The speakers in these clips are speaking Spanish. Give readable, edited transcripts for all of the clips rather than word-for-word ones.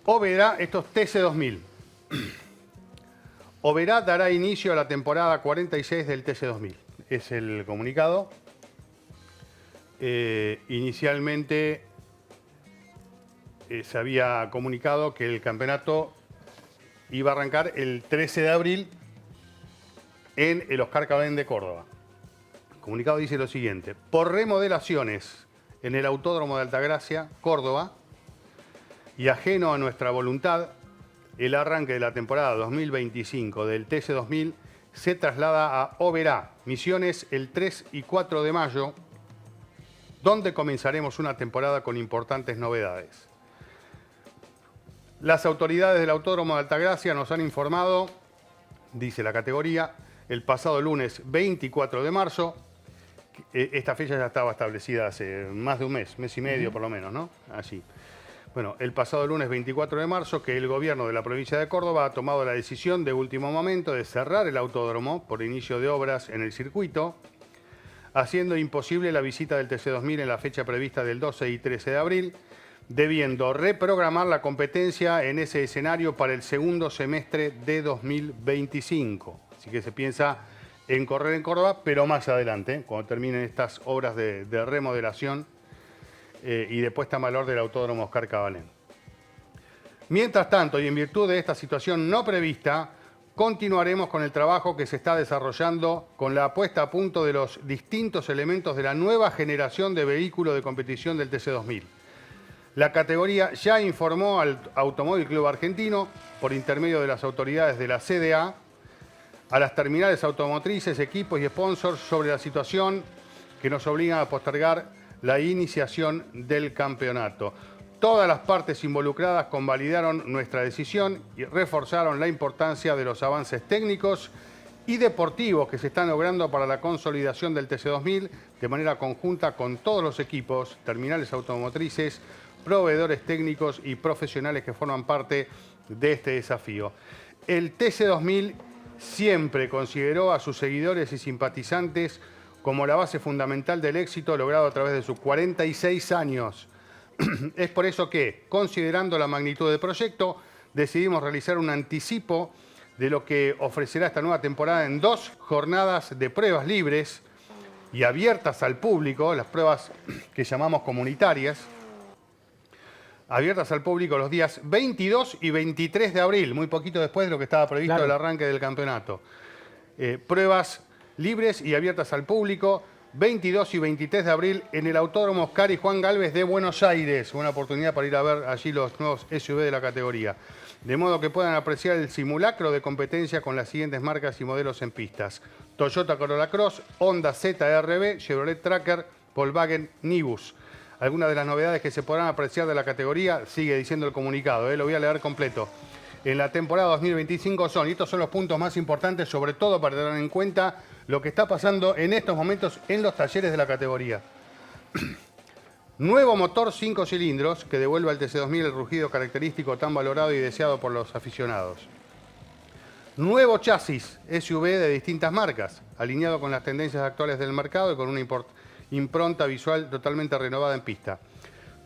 Oberá, esto es TC2000. Oberá dará inicio a la temporada 46 del TC2000. Es el comunicado. Inicialmente se había comunicado que el campeonato iba a arrancar el 13 de abril en el Oscar Cabalén de Córdoba. El comunicado dice lo siguiente: por remodelaciones en el Autódromo de Altagracia, Córdoba, y ajeno a nuestra voluntad, el arranque de la temporada 2025 del TC2000 se traslada a Oberá, Misiones, el 3 y 4 de mayo, donde comenzaremos una temporada con importantes novedades. Las autoridades del Autódromo de Altagracia nos han informado, dice la categoría, el pasado lunes 24 de marzo, esta fecha ya estaba establecida hace más de un mes y medio por lo menos, ¿no? Así. Bueno, el pasado lunes 24 de marzo, que el gobierno de la provincia de Córdoba ha tomado la decisión de último momento de cerrar el autódromo por inicio de obras en el circuito, haciendo imposible la visita del TC2000 en la fecha prevista del 12 y 13 de abril, debiendo reprogramar la competencia en ese escenario para el segundo semestre de 2025. Así que se piensa en correr en Córdoba, pero más adelante, cuando terminen estas obras de remodelación y de puesta en valor del Autódromo Oscar Cabalén. Mientras tanto, y en virtud de esta situación no prevista, continuaremos con el trabajo que se está desarrollando con la puesta a punto de los distintos elementos de la nueva generación de vehículos de competición del TC2000. La categoría ya informó al Automóvil Club Argentino, por intermedio de las autoridades de la CDA, a las terminales automotrices, equipos y sponsors sobre la situación que nos obliga a postergar la iniciación del campeonato. Todas las partes involucradas convalidaron nuestra decisión y reforzaron la importancia de los avances técnicos y deportivos que se están logrando para la consolidación del TC2000 de manera conjunta con todos los equipos, terminales automotrices, proveedores técnicos y profesionales que forman parte de este desafío. El TC2000 siempre consideró a sus seguidores y simpatizantes como la base fundamental del éxito logrado a través de sus 46 años. Es por eso que, considerando la magnitud del proyecto, decidimos realizar un anticipo de lo que ofrecerá esta nueva temporada en 2 jornadas de pruebas libres y abiertas al público, las pruebas que llamamos comunitarias, abiertas al público los días 22 y 23 de abril, muy poquito después de lo que estaba previsto el arranque del campeonato. Pruebas libres y abiertas al público, 22 y 23 de abril en el Autódromo Oscar y Juan Gálvez de Buenos Aires. Una oportunidad para ir a ver allí los nuevos SUV de la categoría. De modo que puedan apreciar el simulacro de competencia con las siguientes marcas y modelos en pistas: Toyota Corolla Cross, Honda ZR-B, Chevrolet Tracker, Volkswagen Nibus. Algunas de las novedades que se podrán apreciar de la categoría, sigue diciendo el comunicado, lo voy a leer completo. En la temporada 2025 son, y estos son los puntos más importantes, sobre todo para tener en cuenta lo que está pasando en estos momentos en los talleres de la categoría. Nuevo motor 5 cilindros que devuelve al TC2000 el rugido característico tan valorado y deseado por los aficionados. Nuevo chasis SUV de distintas marcas, alineado con las tendencias actuales del mercado y con una impronta visual totalmente renovada en pista.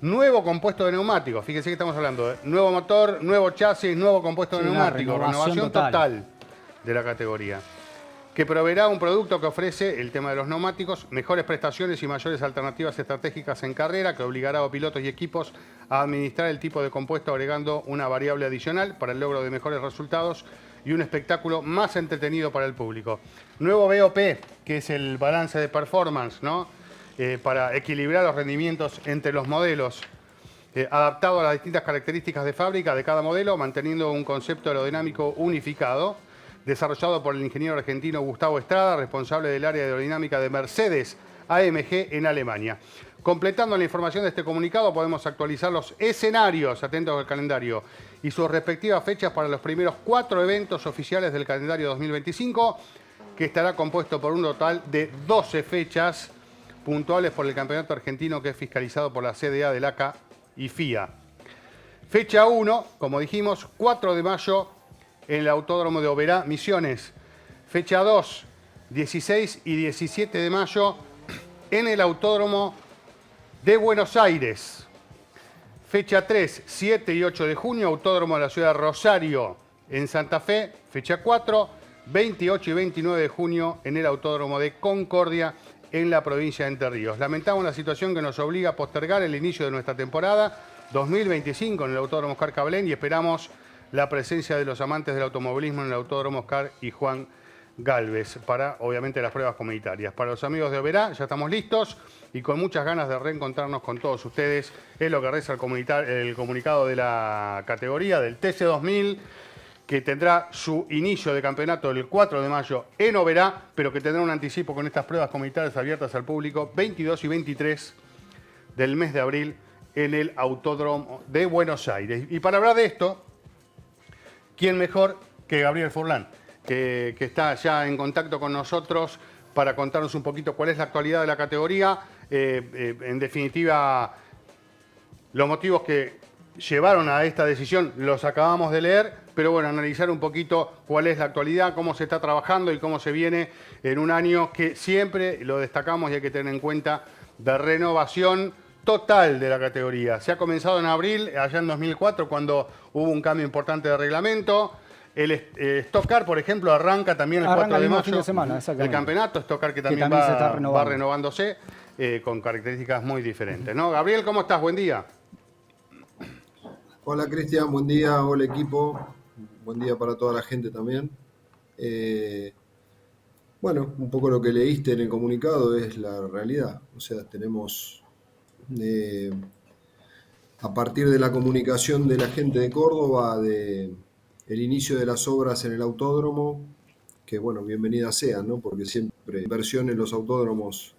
Nuevo compuesto de neumáticos, fíjense que estamos hablando de nuevo motor, nuevo chasis, nuevo compuesto de neumáticos, renovación total de la categoría, que proveerá un producto que ofrece el tema de los neumáticos, mejores prestaciones y mayores alternativas estratégicas en carrera, que obligará a pilotos y equipos a administrar el tipo de compuesto agregando una variable adicional para el logro de mejores resultados y un espectáculo más entretenido para el público. Nuevo BOP, que es el balance de performance, ¿no? Para equilibrar los rendimientos entre los modelos, adaptado a las distintas características de fábrica de cada modelo, manteniendo un concepto aerodinámico unificado, desarrollado por el ingeniero argentino Gustavo Estrada, responsable del área de aerodinámica de Mercedes AMG en Alemania. Completando la información de este comunicado, podemos actualizar los escenarios, atentos al calendario, y sus respectivas fechas para los primeros 4 eventos oficiales del calendario 2025, que estará compuesto por un total de 12 fechas puntuales por el campeonato argentino, que es fiscalizado por la CDA del ACA y FIA. Fecha 1, como dijimos, 4 de mayo en el Autódromo de Oberá, Misiones. Fecha 2, 16 y 17 de mayo en el Autódromo de Buenos Aires. Fecha 3, 7 y 8 de junio, Autódromo de la Ciudad de Rosario en Santa Fe. Fecha 4, 28 y 29 de junio en el Autódromo de Concordia en la provincia de Entre Ríos. Lamentamos la situación que nos obliga a postergar el inicio de nuestra temporada 2025 en el Autódromo Oscar Cablén y esperamos la presencia de los amantes del automovilismo en el Autódromo Oscar y Juan Galvez para, obviamente, las pruebas comunitarias. Para los amigos de Oberá, ya estamos listos y con muchas ganas de reencontrarnos con todos ustedes. Es lo que reza el comunicado de la categoría del TC2000, que tendrá su inicio de campeonato el 4 de mayo en Oberá, pero que tendrá un anticipo con estas pruebas comunitarias abiertas al público 22 y 23 del mes de abril en el Autódromo de Buenos Aires. Y para hablar de esto, ¿quién mejor que Gabriel Furlan, que está ya en contacto con nosotros para contarnos un poquito cuál es la actualidad de la categoría? En definitiva, los motivos que llevaron a esta decisión los acabamos de leer, pero bueno, analizar un poquito cuál es la actualidad, cómo se está trabajando y cómo se viene en un año que siempre lo destacamos y hay que tener en cuenta de renovación total de la categoría. Se ha comenzado en abril, allá en 2004, cuando hubo un cambio importante de reglamento. El Stock Car, por ejemplo, arranca también el 4 de mayo. Fin de semana, el campeonato Stock Car que también va renovándose con características muy diferentes, ¿no? Gabriel, ¿cómo estás? Buen día. Hola Cristian, buen día, hola equipo, buen día para toda la gente también. Bueno, un poco lo que leíste en el comunicado es la realidad, o sea, tenemos a partir de la comunicación de la gente de Córdoba, de el inicio de las obras en el autódromo, que bueno, bienvenidas sean, ¿no? Porque siempre inversión en los autódromos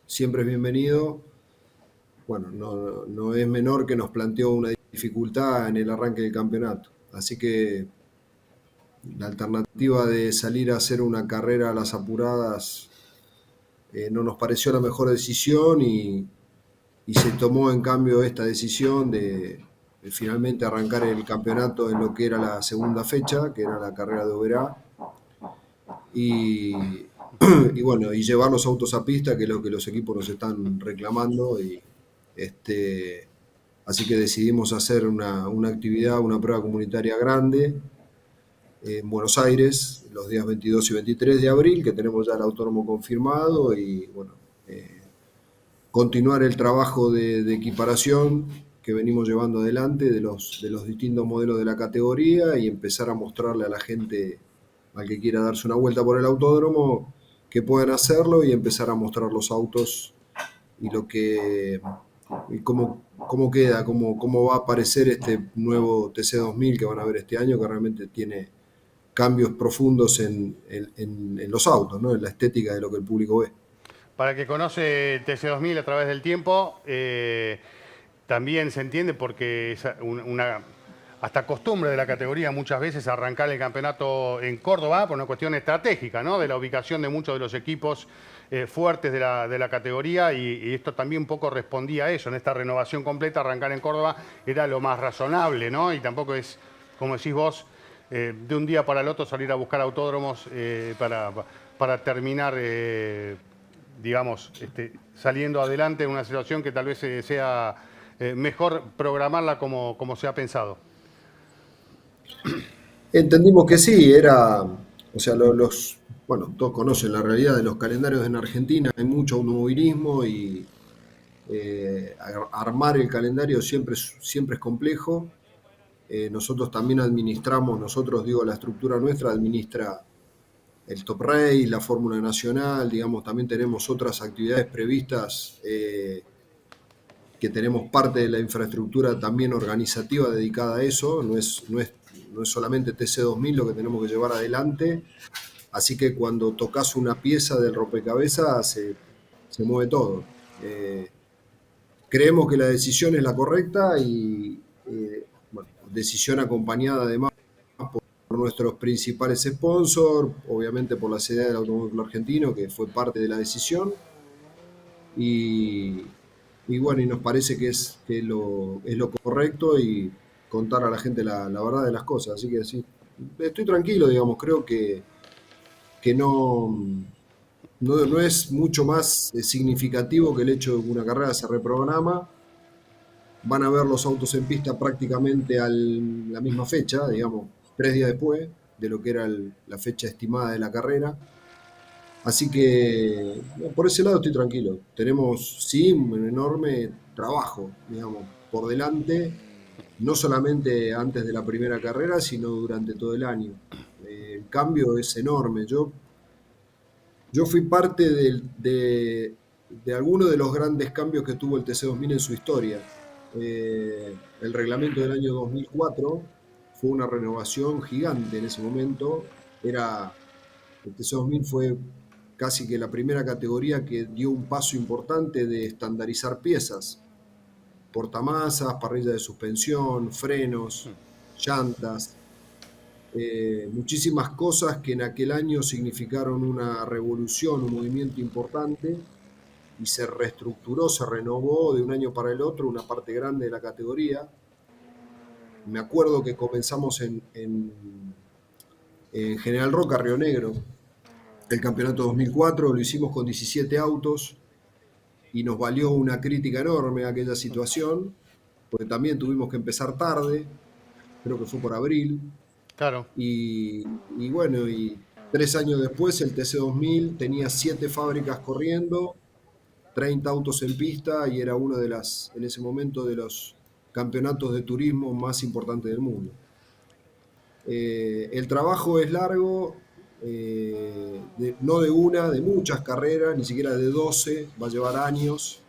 siempre es bienvenido. Bueno, no es menor que nos planteó una dificultad en el arranque del campeonato. Así que la alternativa de salir a hacer una carrera a las apuradas no nos pareció la mejor decisión y se tomó en cambio esta decisión de finalmente arrancar el campeonato en lo que era la segunda fecha, que era la carrera de Oberá. Y bueno, y llevar los autos a pista, que es lo que los equipos nos están reclamando. Y así que decidimos hacer una actividad, una prueba comunitaria grande en Buenos Aires, los días 22 y 23 de abril, que tenemos ya el autódromo confirmado, y bueno, continuar el trabajo de equiparación que venimos llevando adelante de los distintos modelos de la categoría y empezar a mostrarle a la gente, al que quiera darse una vuelta por el autódromo, que puedan hacerlo y empezar a mostrar los autos y lo que y cómo queda, cómo va a aparecer este nuevo TC2000 que van a ver este año, que realmente tiene cambios profundos en los autos, ¿no? En la estética de lo que el público ve. Para el que conoce TC2000 a través del tiempo, también se entiende porque es una hasta costumbre de la categoría muchas veces arrancar el campeonato en Córdoba por una cuestión estratégica, ¿no? De la ubicación de muchos de los equipos fuertes de la categoría y esto también un poco respondía a eso. En esta renovación completa, arrancar en Córdoba era lo más razonable, ¿no? Y tampoco es, como decís vos, de un día para el otro salir a buscar autódromos para terminar, digamos, saliendo adelante en una situación que tal vez sea mejor programarla como se ha pensado. Entendimos que sí, o sea, bueno, todos conocen la realidad de los calendarios en Argentina, hay mucho automovilismo y armar el calendario siempre es complejo. Nosotros también administramos, la estructura nuestra administra el Top Race, la Fórmula Nacional, digamos, también tenemos otras actividades previstas que tenemos parte de la infraestructura también organizativa dedicada a eso, no es solamente TC2000 lo que tenemos que llevar adelante, así que cuando tocas una pieza del rompecabezas se mueve todo. Creemos que la decisión es la correcta y bueno, decisión acompañada además por nuestros principales sponsors, obviamente por la sede del Automóvil Argentino, que fue parte de la decisión, y bueno, y nos parece que es lo correcto y contar a la gente la verdad de las cosas. Así que sí, estoy tranquilo, digamos, creo que no es mucho más significativo que el hecho de que una carrera se reprograma. van a ver los autos en pista prácticamente a la misma fecha, digamos, 3 días después de lo que era la fecha estimada de la carrera. Así que no, por ese lado estoy tranquilo. Tenemos, sí, un enorme trabajo, digamos, por delante, no solamente antes de la primera carrera, sino durante todo el año. El cambio es enorme. Yo fui parte de algunos de los grandes cambios que tuvo el TC2000 en su historia. El reglamento del año 2004 fue una renovación gigante en ese momento. El TC2000 fue casi que la primera categoría que dio un paso importante de estandarizar piezas, portamasas, parrilla de suspensión, frenos, llantas, muchísimas cosas que en aquel año significaron una revolución, un movimiento importante, y se reestructuró, se renovó de un año para el otro una parte grande de la categoría. Me acuerdo que comenzamos en General Roca, Río Negro, el campeonato 2004, lo hicimos con 17 autos y nos valió una crítica enorme aquella situación, porque también tuvimos que empezar tarde, creo que fue por abril, Claro. y bueno, y 3 años después el TC2000 tenía 7 fábricas corriendo, 30 autos en pista y era uno en ese momento, de los campeonatos de turismo más importantes del mundo. El trabajo es largo, no de una, de muchas carreras, ni siquiera de 12, va a llevar años.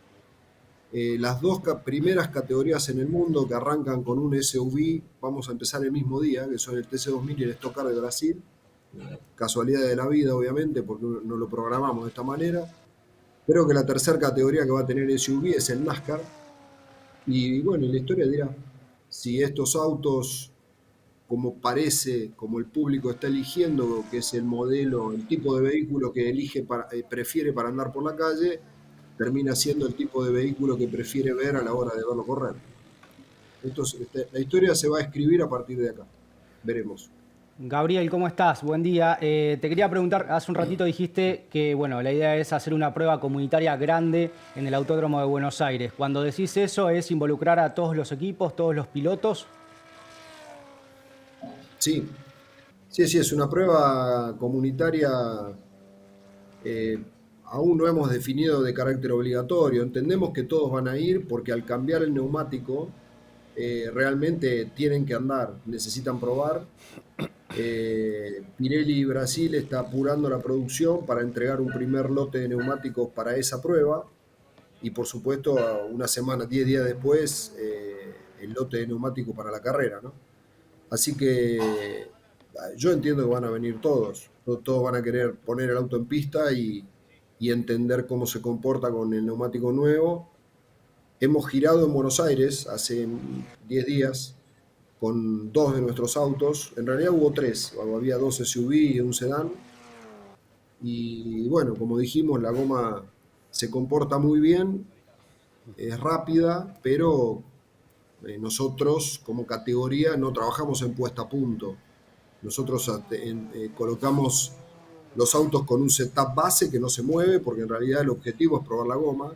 Las dos primeras categorías en el mundo que arrancan con un SUV, vamos a empezar el mismo día, que son el TC2000 y el Stock Car de Brasil. Casualidad de la vida, obviamente, porque no lo programamos de esta manera. Creo que la tercera categoría que va a tener SUV es el NASCAR. Y bueno, la historia dirá si estos autos, como parece, como el público está eligiendo, que es el modelo, el tipo de vehículo que prefiere para andar por la calle, termina siendo el tipo de vehículo que prefiere ver a la hora de verlo correr. Entonces, la historia se va a escribir a partir de acá. Veremos. Gabriel, ¿cómo estás? Buen día. Te quería preguntar, hace un ratito dijiste que bueno, la idea es hacer una prueba comunitaria grande en el Autódromo de Buenos Aires. Cuando decís eso, ¿es involucrar a todos los equipos, todos los pilotos? Sí, sí, es una prueba comunitaria. eh, Aún no hemos definido de carácter obligatorio. Entendemos que todos van a ir porque al cambiar el neumático, realmente tienen que andar, necesitan probar. Pirelli Brasil está apurando la producción para entregar un primer lote de neumáticos para esa prueba y por supuesto una semana, 10 días después, el lote de neumáticos para la carrera, ¿no? Así que yo entiendo que van a venir todos van a querer poner el auto en pista y entender cómo se comporta con el neumático nuevo. Hemos girado en Buenos Aires hace 10 días con 2 de nuestros autos. En realidad hubo 3, había 2 SUV y un sedán. Y bueno, como dijimos, la goma se comporta muy bien, es rápida, pero nosotros como categoría no trabajamos en puesta a punto. Nosotros colocamos los autos con un setup base que no se mueve, porque en realidad el objetivo es probar la goma,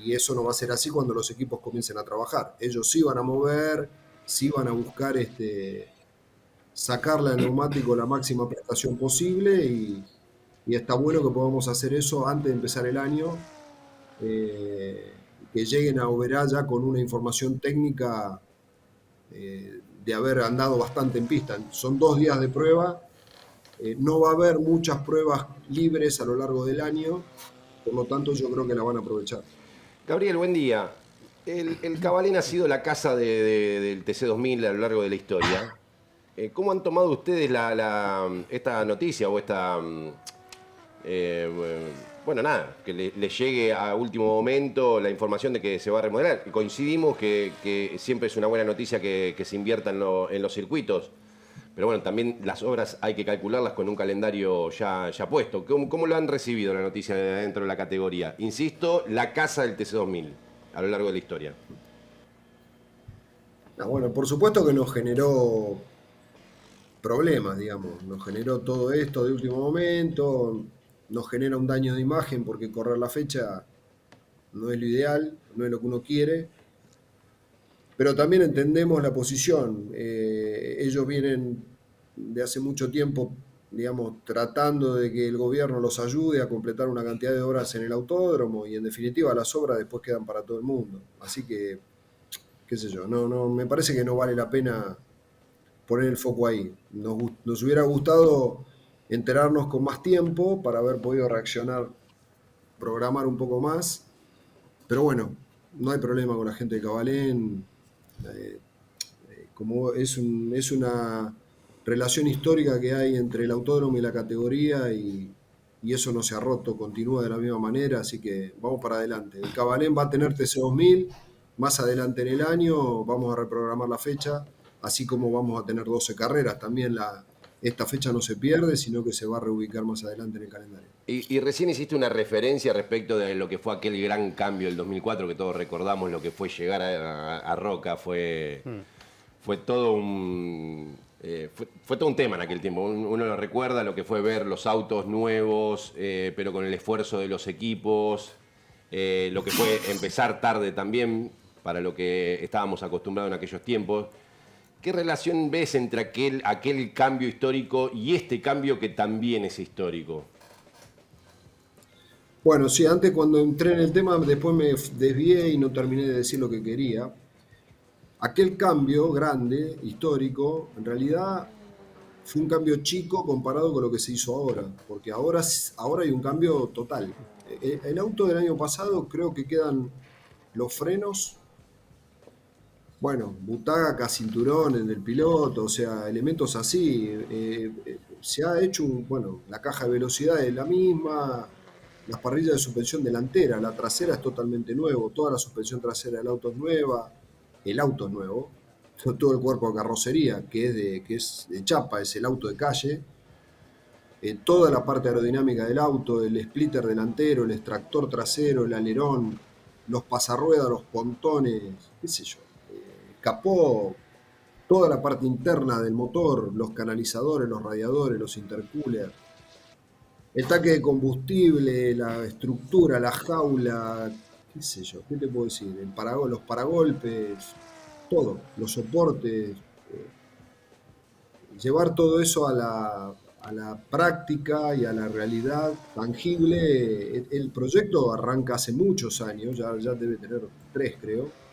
y eso no va a ser así cuando los equipos comiencen a trabajar. Ellos sí van a mover, sí van a buscar sacarle al neumático la máxima prestación posible y está bueno que podamos hacer eso antes de empezar el año, que lleguen a Oberá ya con una información técnica de haber andado bastante en pista. Son 2 días de prueba, no va a haber muchas pruebas libres a lo largo del año, por lo tanto yo creo que la van a aprovechar. Gabriel, buen día. El Cabalén ha sido la casa del TC2000 a lo largo de la historia. ¿Cómo han tomado ustedes esta noticia o bueno, nada, que le llegue a último momento la información de que se va a remodelar? Coincidimos que siempre es una buena noticia que se invierta en los circuitos, pero bueno, también las obras hay que calcularlas con un calendario ya puesto. ¿Cómo lo han recibido la noticia dentro de la categoría? Insisto, la casa del TC2000 a lo largo de la historia. Bueno, por supuesto que nos generó problemas, digamos, nos generó todo esto de último momento, nos genera un daño de imagen porque correr la fecha no es lo ideal, no es lo que uno quiere. pero también entendemos la posición. Ellos vienen de hace mucho tiempo, digamos, tratando de que el gobierno los ayude a completar una cantidad de obras en el autódromo y en definitiva las obras después quedan para todo el mundo. Así que, qué sé yo, no, me parece que no vale la pena poner el foco ahí. Nos hubiera gustado enterarnos con más tiempo para haber podido reaccionar, programar un poco más, pero bueno, no hay problema con la gente de Cabalén. Como es una relación histórica que hay entre el autódromo y la categoría y eso no se ha roto, continúa de la misma manera, así que vamos para adelante. El Cabalén va a tener TC2000, más adelante en el año vamos a reprogramar la fecha, así como vamos a tener 12 carreras, también esta fecha no se pierde, sino que se va a reubicar más adelante en el calendario. Y recién hiciste una referencia respecto de lo que fue aquel gran cambio del 2004, que todos recordamos lo que fue llegar a Roca, fue todo fue todo un tema en aquel tiempo. Uno lo recuerda, lo que fue ver los autos nuevos, pero con el esfuerzo de los equipos, lo que fue empezar tarde también para lo que estábamos acostumbrados en aquellos tiempos. ¿Qué relación ves entre aquel cambio histórico y este cambio que también es histórico? Bueno, sí, antes cuando entré en el tema, después me desvié y no terminé de decir lo que quería. Aquel cambio grande, histórico, en realidad fue un cambio chico comparado con lo que se hizo ahora, porque ahora hay un cambio total. El auto del año pasado creo que quedan los frenos, bueno, butaca, cinturón en el piloto, o sea, elementos así. Se ha hecho, bueno, la caja de velocidad es la misma, las parrillas de suspensión delantera, la trasera es totalmente nuevo, toda la suspensión trasera del auto es nueva, el auto es nuevo, todo el cuerpo de carrocería, que es de chapa, es el auto de calle, toda la parte aerodinámica del auto, el splitter delantero, el extractor trasero, el alerón, los pasarruedas, los pontones, qué sé yo, capó, toda la parte interna del motor, los canalizadores, los radiadores, los intercoolers, el tanque de combustible, la estructura, la jaula, qué sé yo, qué te puedo decir, los paragolpes, todo, los soportes, llevar todo eso a la práctica y a la realidad tangible. El proyecto arranca hace muchos años, ya debe tener 3 creo.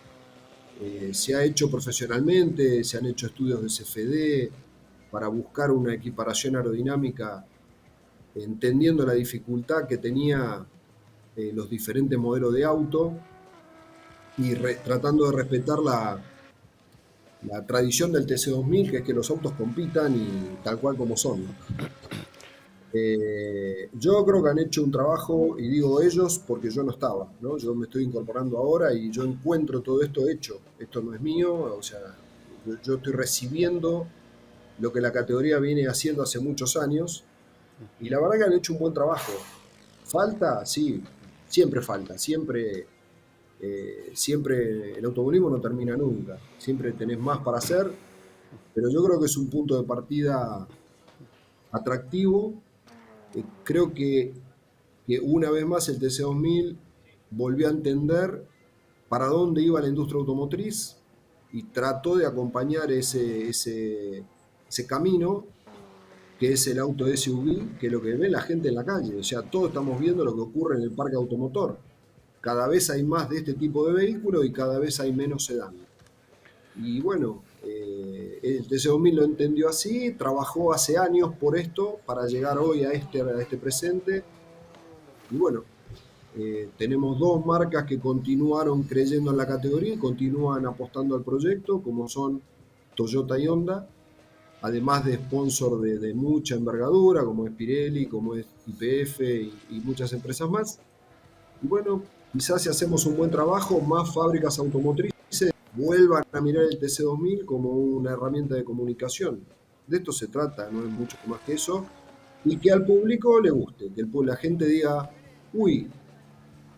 Se ha hecho profesionalmente, se han hecho estudios de CFD para buscar una equiparación aerodinámica, entendiendo la dificultad que tenía los diferentes modelos de auto y tratando de respetar la tradición del TC2000, que es que los autos compitan y tal cual como son, ¿no? Yo creo que han hecho un trabajo, y digo ellos porque yo no estaba, ¿no? Yo me estoy incorporando ahora y yo encuentro todo esto hecho. Esto no es mío, o sea, yo estoy recibiendo lo que la categoría viene haciendo hace muchos años y la verdad que han hecho un buen trabajo. ¿Falta? Sí, siempre falta, siempre el automovilismo no termina nunca, siempre tenés más para hacer, pero yo creo que es un punto de partida atractivo. Creo que una vez más el TC2000 volvió a entender para dónde iba la industria automotriz y trató de acompañar ese camino que es el auto SUV, que es lo que ve la gente en la calle. O sea, todos estamos viendo lo que ocurre en el parque automotor. Cada vez hay más de este tipo de vehículos y cada vez hay menos sedán. Y bueno, el TC2000 lo entendió así, trabajó hace años por esto para llegar hoy a este presente. Y bueno, tenemos 2 marcas que continuaron creyendo en la categoría y continúan apostando al proyecto, como son Toyota y Honda, además de sponsor de mucha envergadura, como es Pirelli, como es YPF y muchas empresas más. Y bueno, quizás si hacemos un buen trabajo, más fábricas automotrices vuelvan a mirar el TC2000 como una herramienta de comunicación. De esto se trata, no es mucho más que eso. Y que al público le guste, que la gente diga, uy,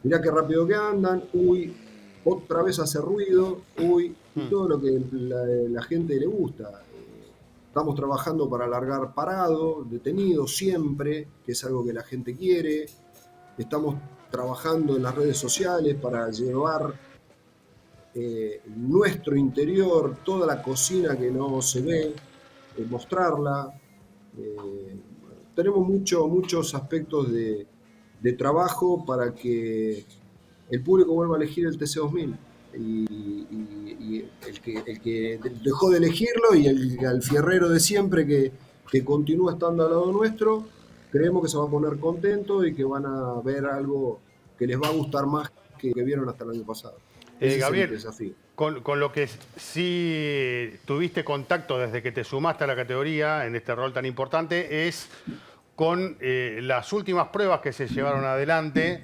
mirá qué rápido que andan, uy, otra vez hace ruido, uy, y todo lo que la gente le gusta. Estamos trabajando para alargar parado, detenido siempre, que es algo que la gente quiere. Estamos trabajando en las redes sociales para llevar nuestro interior, toda la cocina que no se ve, mostrarla. Tenemos muchos aspectos de trabajo para que el público vuelva a elegir el TC2000. Y el que dejó de elegirlo y el fierrero de siempre que continúa estando al lado nuestro, creemos que se va a poner contento y que van a ver algo que les va a gustar más que vieron hasta el año pasado. Ese Gabriel, es el desafío. Con lo que sí tuviste contacto desde que te sumaste a la categoría en este rol tan importante es con las últimas pruebas que se llevaron adelante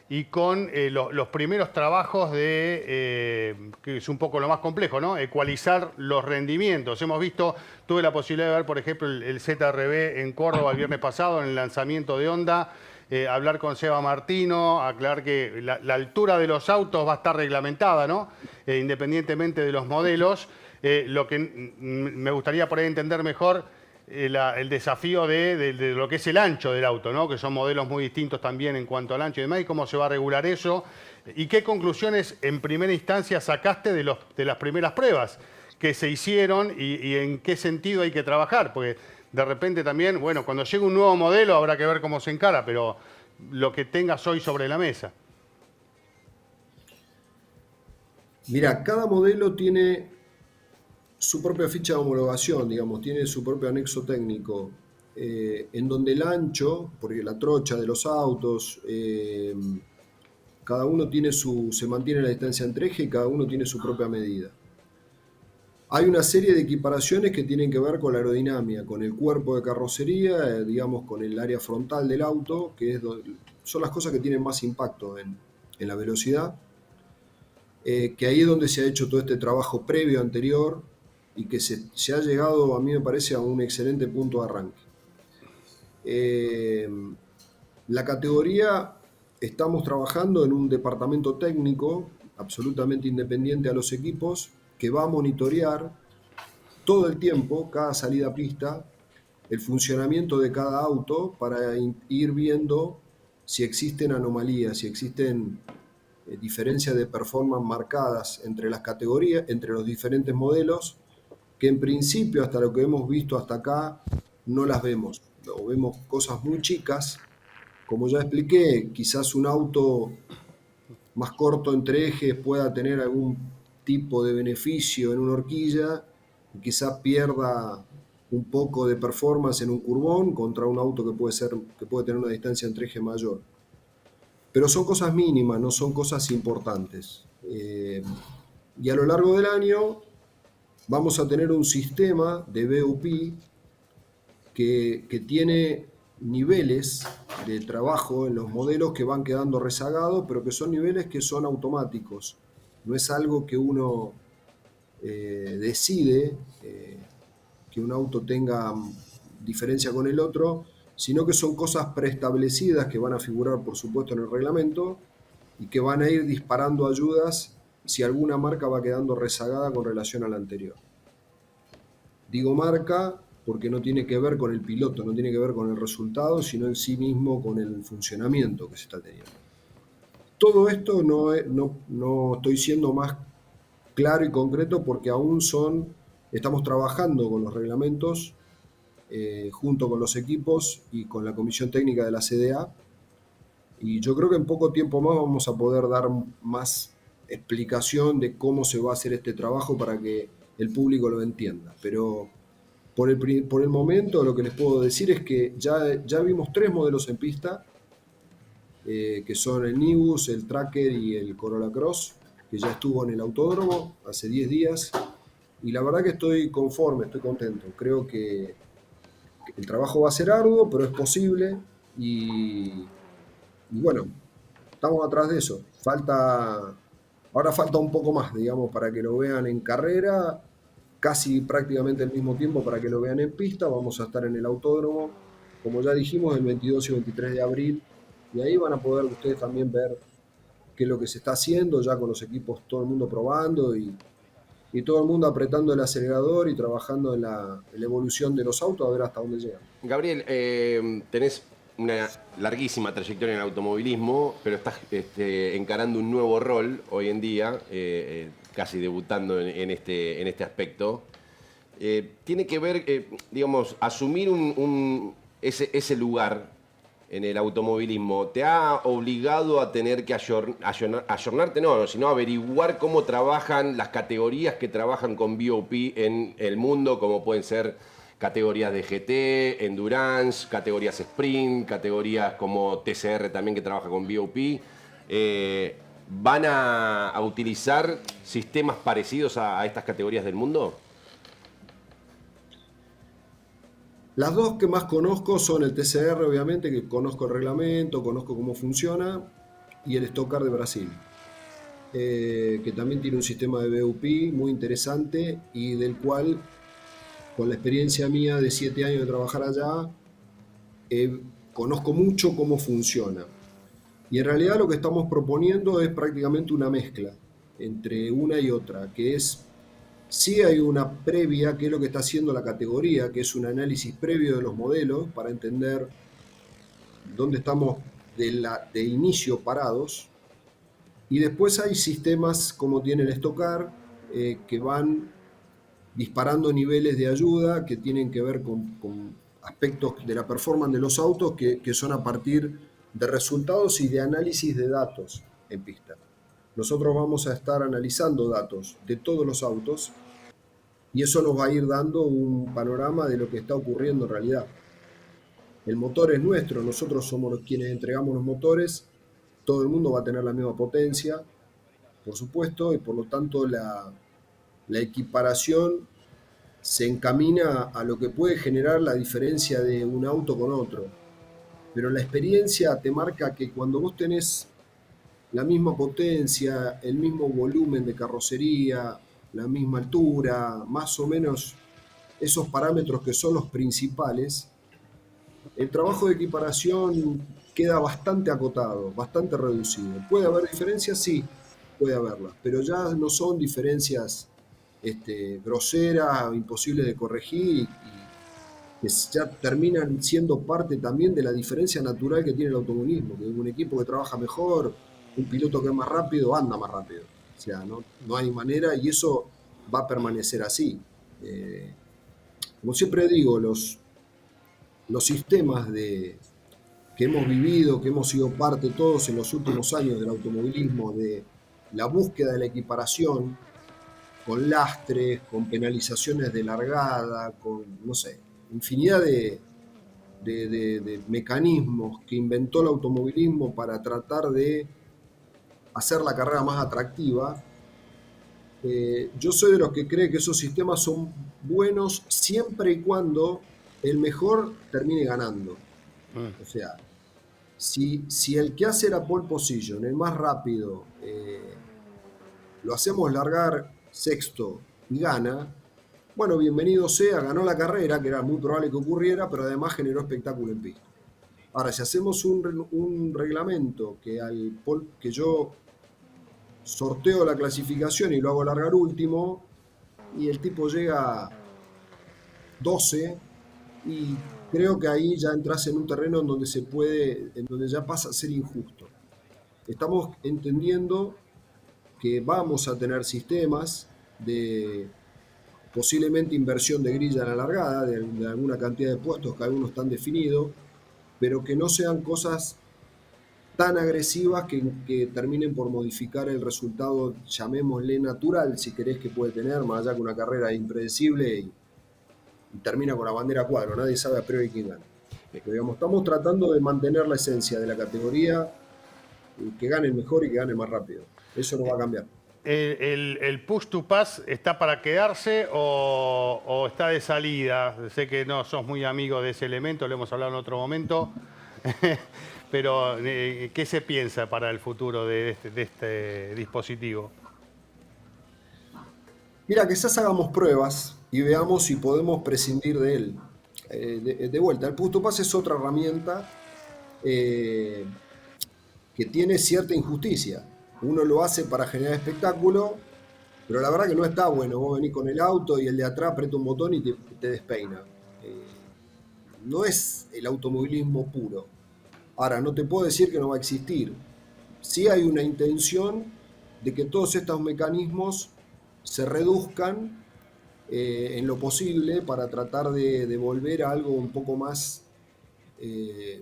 y con los primeros trabajos que es un poco lo más complejo, ¿no? Ecualizar los rendimientos. Tuve la posibilidad de ver, por ejemplo, el ZRB en Córdoba el viernes pasado en el lanzamiento de Honda. Hablar con Seba Martino, aclarar que la altura de los autos va a estar reglamentada, ¿no? Independientemente de los modelos. Lo que me gustaría por ahí entender mejor, el desafío de lo que es el ancho del auto, ¿no? Que son modelos muy distintos también en cuanto al ancho y demás, y cómo se va a regular eso. ¿Y qué conclusiones en primera instancia sacaste de las primeras pruebas que se hicieron y en qué sentido hay que trabajar? Porque de repente también, bueno, cuando llegue un nuevo modelo habrá que ver cómo se encara, pero lo que tengas hoy sobre la mesa. Mira, cada modelo tiene su propia ficha de homologación, digamos, tiene su propio anexo técnico, en donde el ancho, porque la trocha de los autos, cada uno se mantiene la distancia entre eje y cada uno tiene su propia medida. Hay una serie de equiparaciones que tienen que ver con la aerodinámica, con el cuerpo de carrocería, digamos, con el área frontal del auto, que son las cosas que tienen más impacto en la velocidad, que ahí es donde se ha hecho todo este trabajo previo, anterior, y que se ha llegado, a mí me parece, a un excelente punto de arranque. La categoría, estamos trabajando en un departamento técnico absolutamente independiente a los equipos, que va a monitorear todo el tiempo, cada salida a pista, el funcionamiento de cada auto para ir viendo si existen anomalías, si existen diferencias de performance marcadas entre las categorías, entre los diferentes modelos, que en principio, hasta lo que hemos visto hasta acá, no las vemos. O vemos cosas muy chicas. Como ya expliqué, quizás un auto más corto entre ejes pueda tener algún tipo de beneficio en una horquilla y quizás pierda un poco de performance en un curvón contra un auto que puede tener una distancia entre eje mayor. Pero son cosas mínimas, no son cosas importantes. Y a lo largo del año vamos a tener un sistema de BUP que tiene niveles de trabajo en los modelos que van quedando rezagados, pero que son niveles que son automáticos. No es algo que uno decide que un auto tenga diferencia con el otro, sino que son cosas preestablecidas que van a figurar, por supuesto, en el reglamento y que van a ir disparando ayudas si alguna marca va quedando rezagada con relación a la anterior. Digo marca porque no tiene que ver con el piloto, no tiene que ver con el resultado, sino en sí mismo con el funcionamiento que se está teniendo. Todo esto no estoy siendo más claro y concreto porque aún estamos trabajando con los reglamentos junto con los equipos y con la comisión técnica de la CDA, y yo creo que en poco tiempo más vamos a poder dar más explicación de cómo se va a hacer este trabajo para que el público lo entienda. Pero por el momento lo que les puedo decir es que ya vimos 3 modelos en pista, que son el Nibus, el Tracker y el Corolla Cross, que ya estuvo en el autódromo hace 10 días, y la verdad que estoy conforme, estoy contento. Creo que el trabajo va a ser arduo, pero es posible, y bueno, estamos atrás de eso. Ahora falta un poco más, digamos, para que lo vean en carrera, casi prácticamente al mismo tiempo para que lo vean en pista. Vamos a estar en el autódromo, como ya dijimos, el 22 y 23 de abril, y ahí van a poder ustedes también ver qué es lo que se está haciendo, ya con los equipos, todo el mundo probando y todo el mundo apretando el acelerador y trabajando en la evolución de los autos a ver hasta dónde llegan. Gabriel, tenés una larguísima trayectoria en el automovilismo, pero estás encarando un nuevo rol hoy en día. casi debutando en este aspecto. Tiene que ver, digamos, asumir ese lugar en el automovilismo. ¿Te ha obligado a tener que ayornarte? No, sino averiguar cómo trabajan las categorías que trabajan con BOP en el mundo, como pueden ser categorías de GT, Endurance, categorías Sprint, categorías como TCR también que trabaja con BOP. ¿Van a utilizar sistemas parecidos a estas categorías del mundo? Las dos que más conozco son el TCR, obviamente, que conozco el reglamento, conozco cómo funciona, y el Stock Car de Brasil, que también tiene un sistema de BOP muy interesante y del cual, con la experiencia mía de 7 años de trabajar allá, conozco mucho cómo funciona. Y en realidad lo que estamos proponiendo es prácticamente una mezcla entre una y otra, que es, sí hay una previa, que es lo que está haciendo la categoría, que es un análisis previo de los modelos para entender dónde estamos de inicio parados. Y después hay sistemas como tiene el Stock Car, que van disparando niveles de ayuda que tienen que ver con aspectos de la performance de los autos que son a partir de resultados y de análisis de datos en pista. Nosotros vamos a estar analizando datos de todos los autos y eso nos va a ir dando un panorama de lo que está ocurriendo en realidad. El motor es nuestro, nosotros somos quienes entregamos los motores, todo el mundo va a tener la misma potencia, por supuesto, y por lo tanto la equiparación se encamina a lo que puede generar la diferencia de un auto con otro. Pero la experiencia te marca que cuando vos tenés la misma potencia, el mismo volumen de carrocería, la misma altura, más o menos esos parámetros que son los principales, el trabajo de equiparación queda bastante acotado, bastante reducido. ¿Puede haber diferencias? Sí, puede haberlas, pero ya no son diferencias groseras, imposibles de corregir y que ya terminan siendo parte también de la diferencia natural que tiene el automovilismo, que un equipo que trabaja mejor, un piloto que es más rápido, anda más rápido. O sea, no hay manera y eso va a permanecer así. Como siempre digo, los sistemas que hemos vivido, que hemos sido parte todos en los últimos años del automovilismo, de la búsqueda de la equiparación, con lastres, con penalizaciones de largada, con, no sé, infinidad de mecanismos que inventó el automovilismo para tratar de hacer la carrera más atractiva. Yo soy de los que cree que esos sistemas son buenos siempre y cuando el mejor termine ganando. O sea, si el que hace la pole position, el más rápido, lo hacemos largar sexto y gana, bueno, bienvenido sea, ganó la carrera, que era muy probable que ocurriera, pero además generó espectáculo en pista. Ahora, si hacemos un reglamento que yo sorteo la clasificación y lo hago largar último, y el tipo llega 12, y creo que ahí ya entras en un terreno en donde ya pasa a ser injusto. Estamos entendiendo que vamos a tener sistemas de posiblemente inversión de grilla en la largada, de alguna cantidad de puestos que algunos están definidos, pero que no sean cosas tan agresivas que terminen por modificar el resultado, llamémosle natural, si querés, que puede tener, más allá que una carrera impredecible y termina con la bandera a cuadro, nadie sabe a priori quién gana. Pero, digamos, estamos tratando de mantener la esencia de la categoría, que gane el mejor y que gane el más rápido. Eso no va a cambiar. ¿El push to pass está para quedarse o está de salida? Sé que no sos muy amigo de ese elemento, lo hemos hablado en otro momento, pero ¿qué se piensa para el futuro de este dispositivo? Mira, quizás hagamos pruebas y veamos si podemos prescindir de él. De vuelta, el push to pass es otra herramienta que tiene cierta injusticia. Uno lo hace para generar espectáculo, pero la verdad que no está bueno. Vos venís con el auto y el de atrás aprieta un botón y te despeina. No es el automovilismo puro. Ahora, no te puedo decir que no va a existir. Sí hay una intención de que todos estos mecanismos se reduzcan en lo posible para tratar de volver a algo un poco más,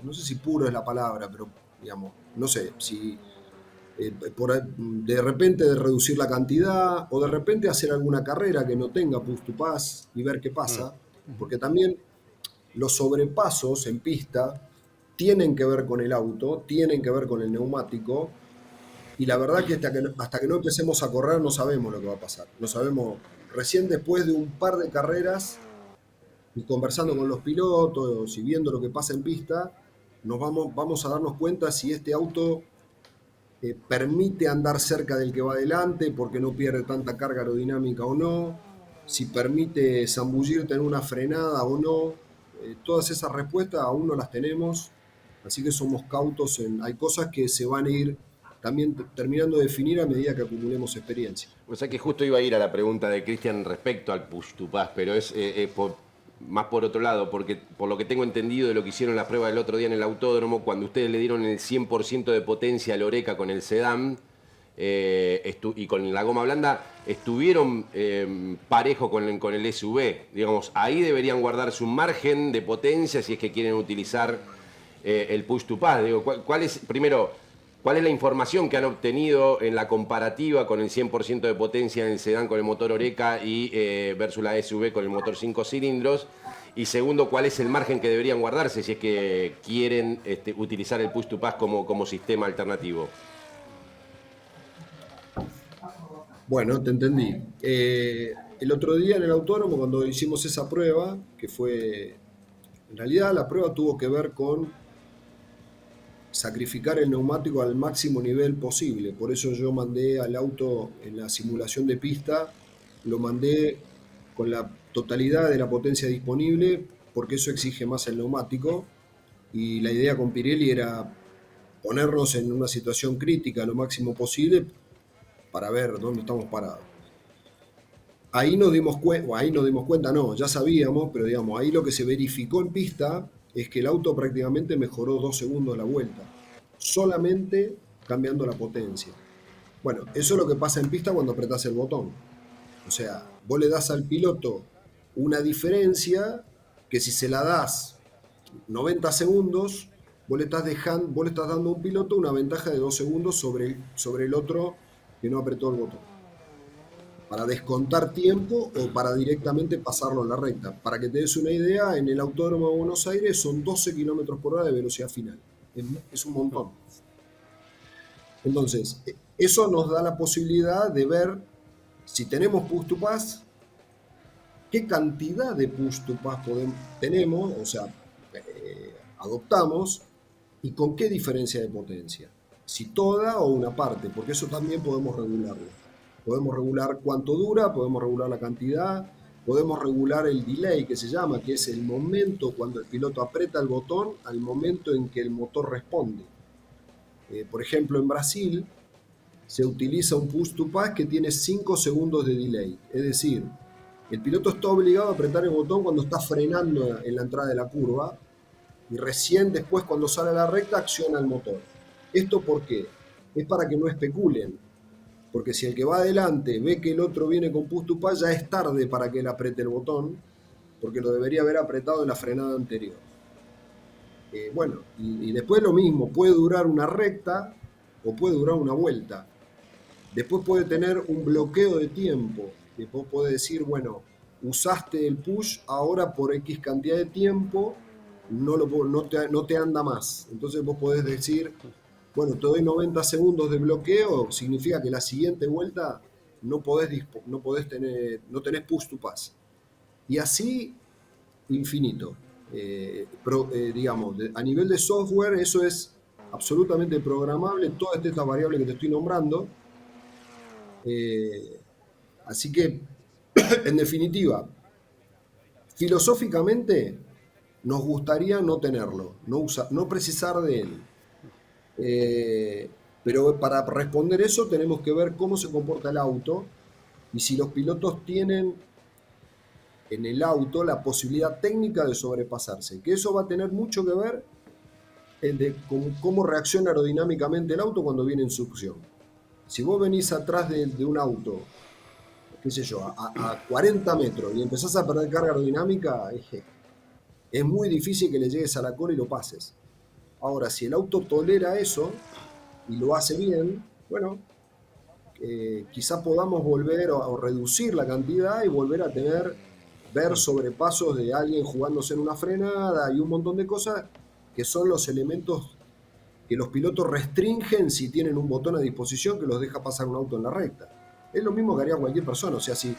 no sé si puro es la palabra, pero digamos, no sé, si de repente de reducir la cantidad o de repente hacer alguna carrera que no tenga push to pass y ver qué pasa, porque también los sobrepasos en pista tienen que ver con el auto, tienen que ver con el neumático, y la verdad que hasta que no empecemos a correr no sabemos lo que va a pasar. No sabemos, recién después de un par de carreras y conversando con los pilotos y viendo lo que pasa en pista, vamos a darnos cuenta si este auto permite andar cerca del que va adelante porque no pierde tanta carga aerodinámica o no, si permite zambullirte en una frenada o no. Todas esas respuestas aún no las tenemos, así que somos cautos hay cosas que se van a ir también terminando de definir a medida que acumulemos experiencia. O sea que justo iba a ir a la pregunta de Cristian respecto al push to pass, pero es más por otro lado, porque por lo que tengo entendido de lo que hicieron las pruebas el otro día en el autódromo, cuando ustedes le dieron el 100% de potencia al Oreca con el sedán y con la goma blanda, estuvieron parejo con el SUV. Digamos, ahí deberían guardarse un margen de potencia si es que quieren utilizar el push to pass. Digo, ¿cuál es, primero, cuál es la información que han obtenido en la comparativa con el 100% de potencia en el sedán con el motor Oreca y versus la SUV con el motor 5 cilindros? Y segundo, ¿cuál es el margen que deberían guardarse si es que quieren utilizar el push to pass como sistema alternativo? Bueno, te entendí. El otro día en el autódromo, cuando hicimos esa prueba, que fue, en realidad la prueba tuvo que ver con sacrificar el neumático al máximo nivel posible. Por eso yo mandé al auto en la simulación de pista, lo mandé con la totalidad de la potencia disponible, porque eso exige más el neumático. Y la idea con Pirelli era ponernos en una situación crítica lo máximo posible para ver dónde estamos parados. Ahí nos dimos cuenta, no, ya sabíamos, pero digamos, ahí lo que se verificó en pista es que el auto prácticamente mejoró 2 segundos la vuelta, solamente cambiando la potencia. Bueno, eso es lo que pasa en pista cuando apretás el botón. O sea, vos le das al piloto una diferencia que si se la das 90 segundos, vos le estás dando a un piloto una ventaja de 2 segundos sobre el otro que no apretó el botón. Para descontar tiempo o para directamente pasarlo en la recta. Para que te des una idea, en el Autódromo de Buenos Aires son 12 km por hora de velocidad final. Es un montón. Entonces, eso nos da la posibilidad de ver si tenemos push to pass, qué cantidad de push to pass tenemos, o sea, adoptamos, y con qué diferencia de potencia. Si toda o una parte, porque eso también podemos regularlo. Podemos regular cuánto dura, podemos regular la cantidad, podemos regular el delay, que se llama, que es el momento cuando el piloto aprieta el botón al momento en que el motor responde. Por ejemplo, en Brasil se utiliza un push to pass que tiene 5 segundos de delay. Es decir, el piloto está obligado a apretar el botón cuando está frenando en la entrada de la curva y recién después, cuando sale a la recta, acciona el motor. ¿Esto por qué? Es para que no especulen. Porque si el que va adelante ve que el otro viene con push to pass, ya es tarde para que él apriete el botón, porque lo debería haber apretado en la frenada anterior. Bueno, y después lo mismo, puede durar una recta o puede durar una vuelta. Después puede tener un bloqueo de tiempo. Después puede decir, bueno, usaste el push, ahora por X cantidad de tiempo no te anda más. Entonces vos podés decir, bueno, te doy 90 segundos de bloqueo, significa que la siguiente vuelta no tenés push to pass. Y así, infinito. Digamos, a nivel de software, eso es absolutamente programable, todas estas variables que te estoy nombrando. Así que, en definitiva, filosóficamente, nos gustaría no tenerlo, no precisar de él. Pero para responder eso tenemos que ver cómo se comporta el auto y si los pilotos tienen en el auto la posibilidad técnica de sobrepasarse, que eso va a tener mucho que ver de cómo reacciona aerodinámicamente el auto cuando viene en succión. Si vos venís atrás de un auto qué sé yo, a 40 metros y empezás a perder carga aerodinámica, es muy difícil que le llegues a la cola y lo pases. Ahora, si el auto tolera eso y lo hace bien, bueno, quizá podamos volver o reducir la cantidad y volver a ver sobrepasos de alguien jugándose en una frenada y un montón de cosas que son los elementos que los pilotos restringen si tienen un botón a disposición que los deja pasar un auto en la recta. Es lo mismo que haría cualquier persona. O sea, si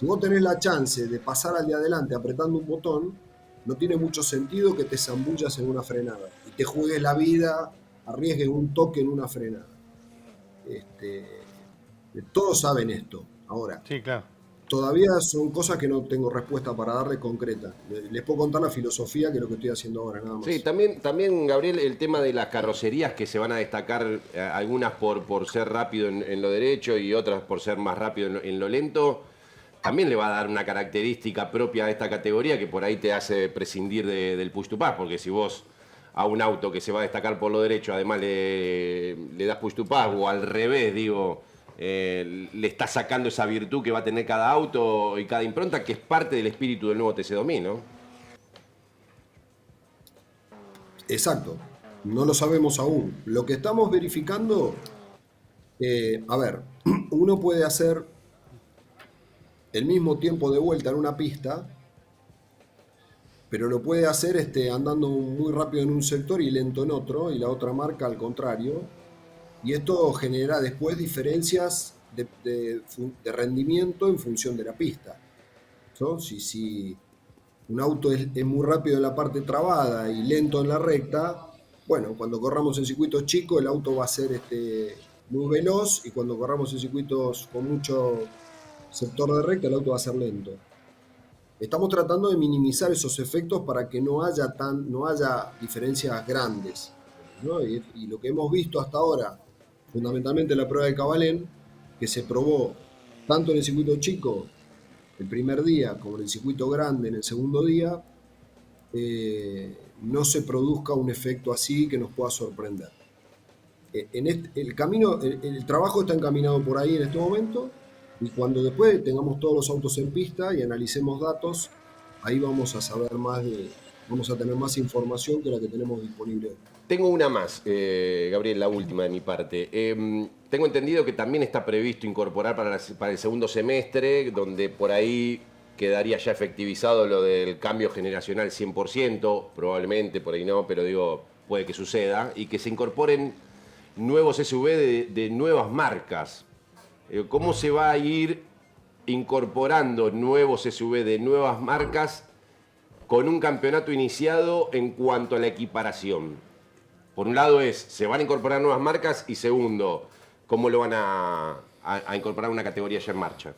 vos tenés la chance de pasar al de adelante apretando un botón, no tiene mucho sentido que te zambullas en una frenada y te juegues la vida, arriesgues un toque en una frenada. Todos saben esto. Ahora, Sí, claro. todavía son cosas que no tengo respuesta para darle concreta. Les puedo contar la filosofía que es lo que estoy haciendo ahora, nada más. Sí, también, Gabriel, el tema de las carrocerías que se van a destacar, algunas por ser rápido en lo derecho y otras por ser más rápido en lo lento, también le va a dar una característica propia a esta categoría que por ahí te hace prescindir del push to pass, porque si vos a un auto que se va a destacar por lo derecho, además le das push to pass o al revés, digo, le estás sacando esa virtud que va a tener cada auto y cada impronta, que es parte del espíritu del nuevo TC2000, ¿no? Exacto. No lo sabemos aún. Lo que estamos verificando, a ver, uno puede hacer el mismo tiempo de vuelta en una pista, pero lo puede hacer andando muy rápido en un sector y lento en otro, y la otra marca al contrario. Y esto genera después diferencias de rendimiento en función de la pista, ¿no? Si un auto es muy rápido en la parte trabada y lento en la recta, bueno, cuando corramos en circuitos chicos el auto va a ser muy veloz, y cuando corramos en circuitos con mucho sector de recta el auto va a ser lento. Estamos tratando de minimizar esos efectos para que no haya diferencias grandes, ¿no? Y lo que hemos visto hasta ahora, fundamentalmente en la prueba de Cabalén, que se probó tanto en el circuito chico el primer día como en el circuito grande en el segundo día, no se produzca un efecto así que nos pueda sorprender. El trabajo está encaminado por ahí en este momento, y cuando después tengamos todos los autos en pista y analicemos datos, ahí vamos a tener más información que la que tenemos disponible. Tengo una más, Gabriel, la última de mi parte. Tengo entendido que también está previsto incorporar para el segundo semestre, donde por ahí quedaría ya efectivizado lo del cambio generacional 100%, probablemente, por ahí no, pero digo, puede que suceda, y que se incorporen nuevos SUV de nuevas marcas. ¿Cómo se va a ir incorporando nuevos SUV de nuevas marcas con un campeonato iniciado en cuanto a la equiparación? Por un lado se van a incorporar nuevas marcas, y segundo, ¿cómo lo van a incorporar una categoría ya en marcha?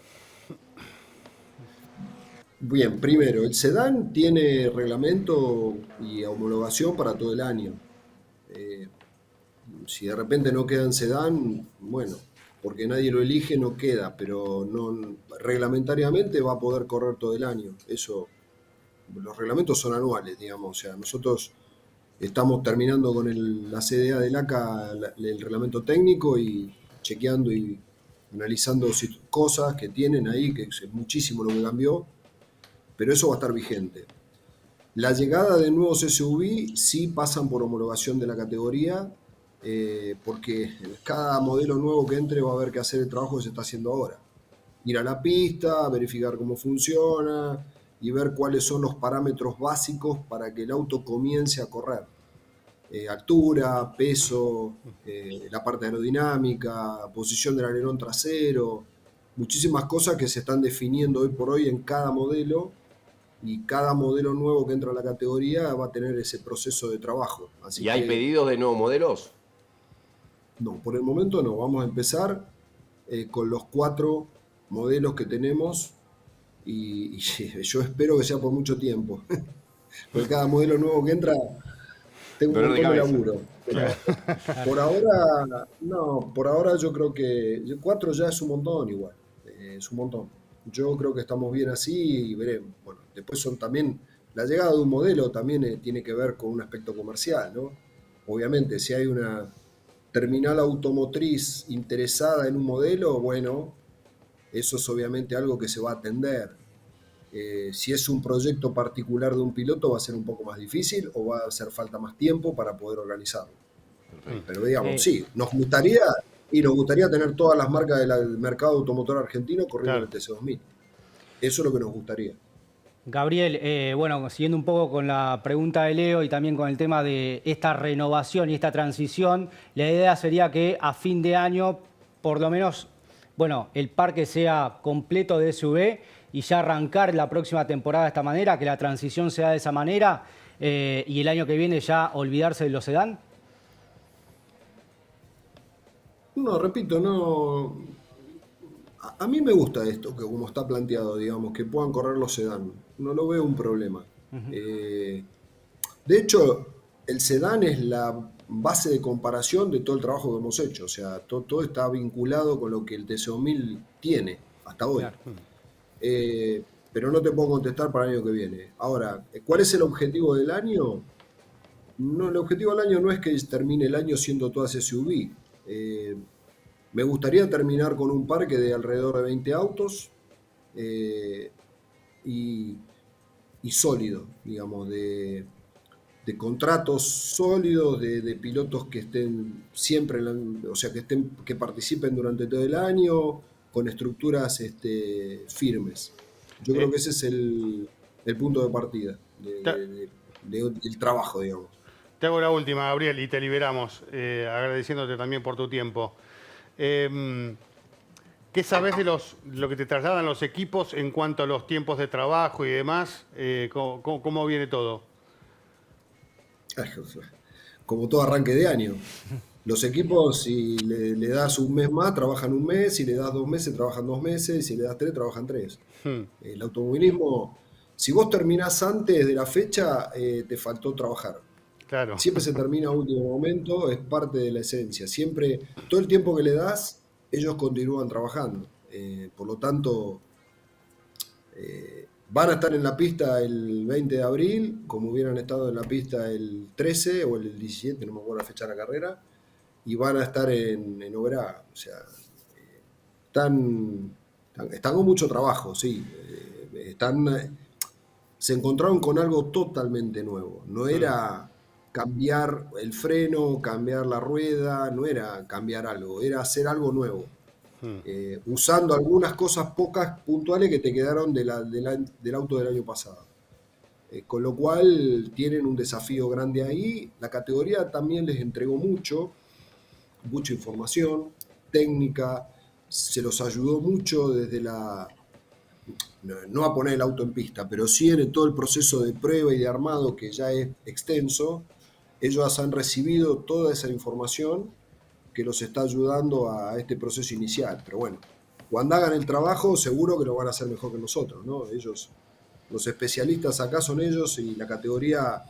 Bien, primero, el sedán tiene reglamento y homologación para todo el año. Si de repente no queda en sedán, bueno, porque nadie lo elige, no queda, pero no, reglamentariamente va a poder correr todo el año. Eso, los reglamentos son anuales, digamos. O sea, nosotros estamos terminando con la CDA del ACA, el reglamento técnico, y chequeando y analizando cosas que tienen ahí, que es muchísimo lo que cambió, pero eso va a estar vigente. La llegada de nuevos SUV sí pasan por homologación de la categoría, porque cada modelo nuevo que entre va a haber que hacer el trabajo que se está haciendo ahora. Ir a la pista, verificar cómo funciona y ver cuáles son los parámetros básicos para que el auto comience a correr. Altura, peso, la parte aerodinámica, posición del alerón trasero, muchísimas cosas que se están definiendo hoy por hoy en cada modelo, y cada modelo nuevo que entra a la categoría va a tener ese proceso de trabajo. Así ¿Y hay que, pedidos de nuevos modelos? no, por el momento no. Vamos a empezar con los 4 modelos que tenemos, y yo espero que sea por mucho tiempo. Porque cada modelo nuevo que entra tengo un Dolor de montón de cabeza. laburo. Pero por ahora, no, por ahora yo creo que 4 ya es un montón igual. Es un montón. Yo creo que estamos bien así y veremos. Bueno, después son también, la llegada de un modelo también tiene que ver con un aspecto comercial, ¿no? Obviamente, si hay una terminal automotriz interesada en un modelo, bueno, Eso es obviamente algo que se va a atender. Si es un proyecto particular de un piloto va a ser un poco más difícil o va a hacer falta más tiempo para poder organizarlo. Pero digamos, sí, nos gustaría tener todas las marcas del mercado automotor argentino corriendo en el TC2000. Eso es lo que nos gustaría. Gabriel, bueno, siguiendo un poco con la pregunta de Leo y también con el tema de esta renovación y esta transición, la idea sería que a fin de año, por lo menos, bueno, el parque sea completo de SUV y ya arrancar la próxima temporada de esta manera, que la transición sea de esa manera y el año que viene ya olvidarse de los sedán. No, repito, no. A mí me gusta esto, que como está planteado, digamos, que puedan correr los sedán. No lo veo un problema. De hecho, el sedán es la base de comparación de todo el trabajo que hemos hecho. O sea, todo está vinculado con lo que el TC2000 tiene hasta hoy. Claro. Pero no te puedo contestar para el año que viene. Ahora, ¿cuál es el objetivo del año? No, el objetivo del año no es que termine el año siendo todas SUV. Me gustaría terminar con un parque de alrededor de 20 autos y sólido, digamos, de contratos sólidos, de pilotos que estén siempre, o sea, que participen durante todo el año, con estructuras firmes. Yo creo que ese es el punto de partida del trabajo, digamos. Te hago la última, Gabriel, y te liberamos, agradeciéndote también por tu tiempo. ¿Qué sabes de lo que te trasladan los equipos en cuanto a los tiempos de trabajo y demás? ¿Cómo viene todo? Como todo arranque de año. Los equipos, si le das un mes más, trabajan un mes, si le das 2 meses, trabajan 2 meses, si le das 3, trabajan 3. El automovilismo, si vos terminás antes de la fecha, te faltó trabajar. Claro. Siempre se termina a último momento, es parte de la esencia. Siempre, todo el tiempo que le das, ellos continúan trabajando. Por lo tanto, van a estar en la pista el 20 de abril, como hubieran estado en la pista el 13 o el 17, no me acuerdo la fecha de la carrera, y van a estar en Oberá. O sea, están con mucho trabajo, sí. Se encontraron con algo totalmente nuevo. No era cambiar el freno, cambiar la rueda, no era cambiar algo, era hacer algo nuevo. Usando algunas cosas pocas puntuales que te quedaron del auto del año pasado. Con lo cual tienen un desafío grande ahí. La categoría también les entregó mucha información técnica, se los ayudó mucho desde no a poner el auto en pista, pero sí en todo el proceso de prueba y de armado que ya es extenso. Ellos han recibido toda esa información que los está ayudando a este proceso inicial. Pero bueno, cuando hagan el trabajo seguro que lo van a hacer mejor que nosotros, ¿no? Ellos, los especialistas acá son ellos y la categoría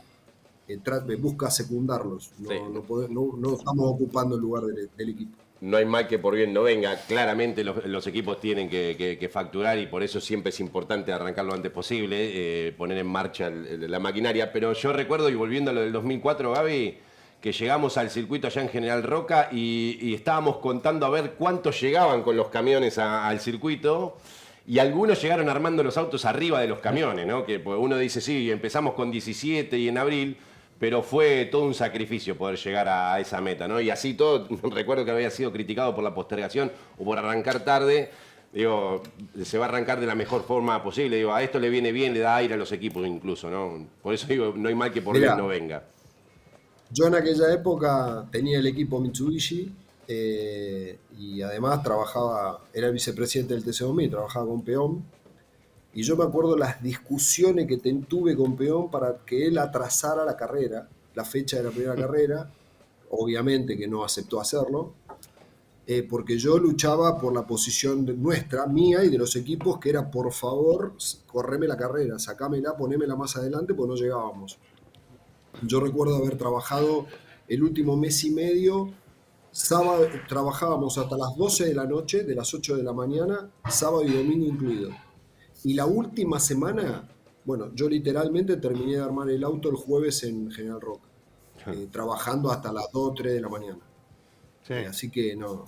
busca secundarlos. No estamos ocupando el lugar del equipo. No hay mal que por bien no venga. Claramente los equipos tienen que facturar y por eso siempre es importante arrancar lo antes posible, poner en marcha la maquinaria. Pero yo recuerdo, y volviendo a lo del 2004, Gaby, que llegamos al circuito allá en General Roca y estábamos contando a ver cuántos llegaban con los camiones al circuito. Y algunos llegaron armando los autos arriba de los camiones, ¿no? Que pues, uno dice, sí, empezamos con 17 y en abril, pero fue todo un sacrificio poder llegar a esa meta, ¿no? Y así todo, recuerdo que había sido criticado por la postergación o por arrancar tarde. Digo, se va a arrancar de la mejor forma posible. Digo, a esto le viene bien, le da aire a los equipos incluso, ¿no? Por eso digo, no hay mal que por bien no venga. Yo en aquella época tenía el equipo Mitsubishi y además era el vicepresidente del TC2000, trabajaba con Peón. Y yo me acuerdo las discusiones que tuve con Peón para que él atrasara la carrera, la fecha de la primera carrera. Obviamente que no aceptó hacerlo, porque yo luchaba por la posición nuestra, mía y de los equipos, que era, por favor, correme la carrera, sacámela, ponémela más adelante, porque no llegábamos. Yo recuerdo haber trabajado el último mes y medio, sábado, trabajábamos hasta las 12 de la noche, de las 8 de la mañana, sábado y domingo incluido. Y la última semana, bueno, yo literalmente terminé de armar el auto el jueves en General Roca, trabajando hasta las 2 o 3 de la mañana. Sí. Así que no,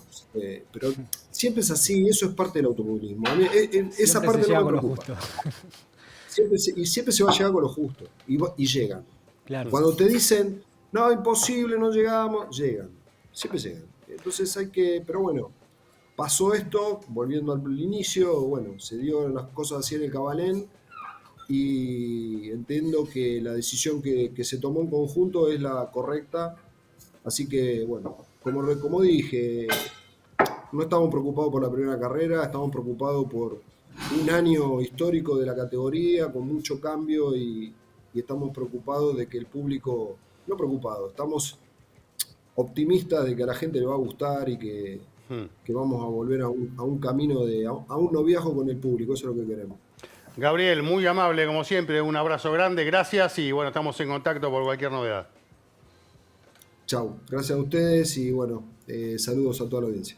pero siempre es así, eso es parte del automovilismo. A mí, esa Siempre parte se no llega me con lo preocupa. justo. Siempre se va a llegar con lo justo y llegan. Claro. Cuando te dicen, no, imposible, no llegamos, llegan. Siempre llegan. Entonces hay que, pero bueno, pasó esto, volviendo al inicio, bueno, se dio las cosas así en el Cabalén y entiendo que la decisión que se tomó en conjunto es la correcta. Así que, bueno, como dije, no estamos preocupados por la primera carrera, estamos preocupados por un año histórico de la categoría, con mucho cambio y estamos preocupados de que el público, no preocupados, estamos optimistas de que a la gente le va a gustar y que vamos a volver a un camino a un noviazgo con el público, eso es lo que queremos. Gabriel, muy amable como siempre, un abrazo grande, gracias y bueno, estamos en contacto por cualquier novedad. Chau, gracias a ustedes y bueno, saludos a toda la audiencia.